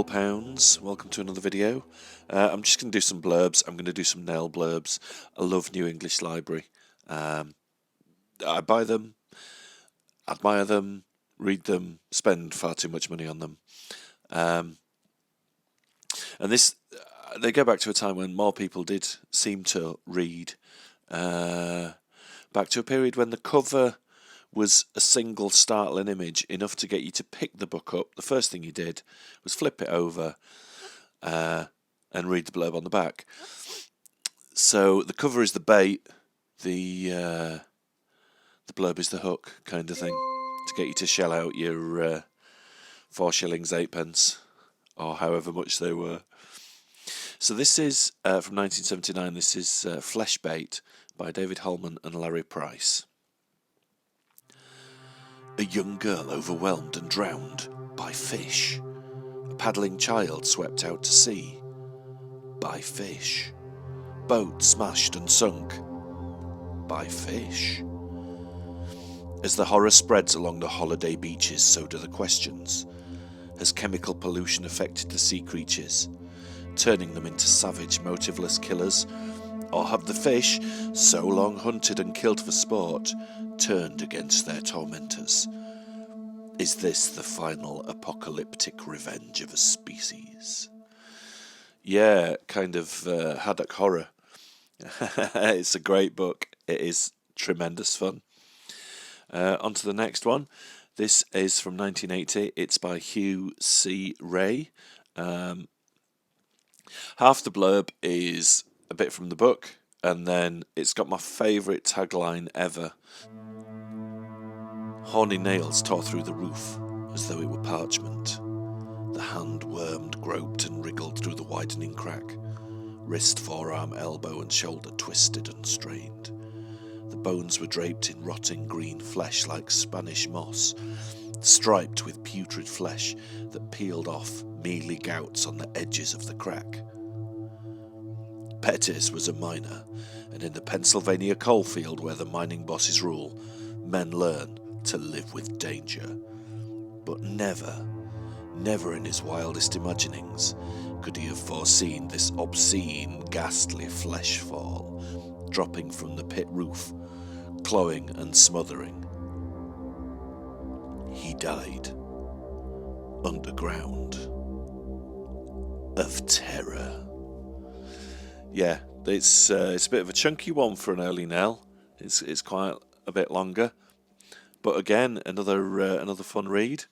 £Pounds, welcome to another video. I'm just going to do some blurbs. I'm going to do some NEL blurbs. I love New English Library. I buy them, admire them, read them, spend far too much money on them. And they go back to a time when more people did seem to read. Back to a period when the cover was a single startling image, enough to get you to pick the book up. The first thing you did was flip it over and read the blurb on the back. So the cover is the bait, the blurb is the hook, kind of thing, to get you to shell out your 4 shillings 8p, or however much they were. So this is from 1979. This is Flesh Bait by David Holman and Larry Price. A young girl overwhelmed and drowned by fish. A paddling child swept out to sea by fish. Boat smashed and sunk by fish. As the horror spreads along the holiday beaches, so do the questions. Has chemical pollution affected the sea creatures, turning them into savage, motiveless killers? Or have the fish, so long hunted and killed for sport, turned against their tormentors? Is this the final apocalyptic revenge of a species? Yeah, kind of haddock horror. It's a great book. It is tremendous fun. On to the next one. This is from 1980. It's by Hugh C. Ray. Half the blurb is a bit from the book, and then it's got my favourite tagline ever. Horny nails tore through the roof as though it were parchment. The hand wormed, groped and wriggled through the widening crack. Wrist, forearm, elbow and shoulder twisted and strained. The bones were draped in rotting green flesh like Spanish moss, striped with putrid flesh that peeled off mealy gouts on the edges of the crack. Pettis was a miner, and in the Pennsylvania coalfield where the mining bosses rule, men learn to live with danger. But never in his wildest imaginings could he have foreseen this obscene, ghastly flesh fall, dropping from the pit roof, clawing and smothering. He died underground of terror. Yeah, it's a bit of a chunky one for an early NEL. It's quite a bit longer, but again, another fun read.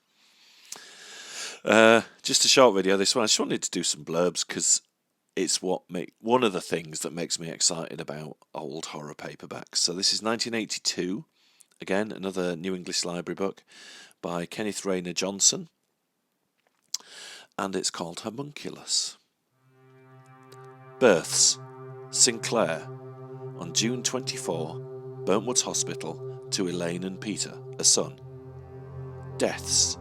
Just a short video. This one, I just wanted to do some blurbs because it's one of the things that makes me excited about old horror paperbacks. So this is 1982. Again, another New English Library book by Kenneth Rayner Johnson, and it's called Homunculus. Births: Sinclair, on June 24, Burntwood's Hospital, to Elaine and Peter, a son. Deaths: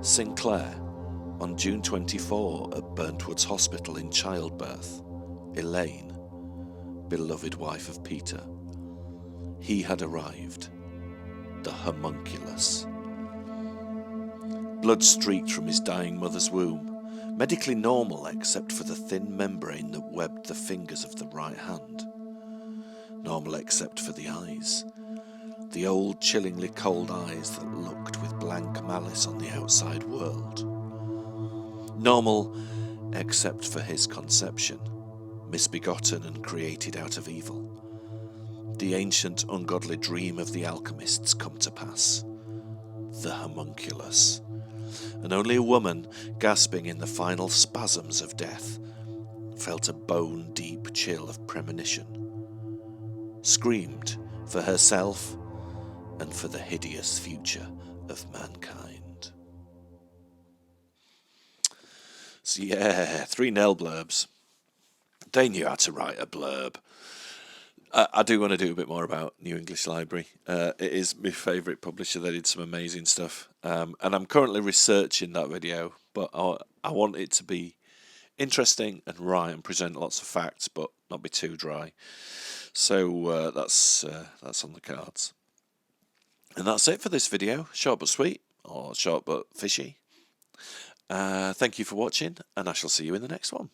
Sinclair, on June 24 at Burntwood's Hospital in childbirth. Elaine, beloved wife of Peter. He had arrived. The homunculus. Blood streaked from his dying mother's womb. Medically normal except for the thin membrane that webbed the fingers of the right hand. Normal except for the eyes. The old chillingly cold eyes that looked with blank malice on the outside world. Normal except for his conception, misbegotten and created out of evil. The ancient ungodly dream of the alchemists come to pass. The homunculus. And only a woman, gasping in the final spasms of death, felt a bone-deep chill of premonition. Screamed for herself and for the hideous future of mankind. So yeah, 3 NEL blurbs. They knew how to write a blurb. I do want to do a bit more about New English Library. It is my favourite publisher. They did some amazing stuff. And I'm currently researching that video, but I want it to be interesting and right and present lots of facts, but not be too dry. So that's on the cards. And that's it for this video. Short but sweet, or short but fishy. Thank you for watching, and I shall see you in the next one.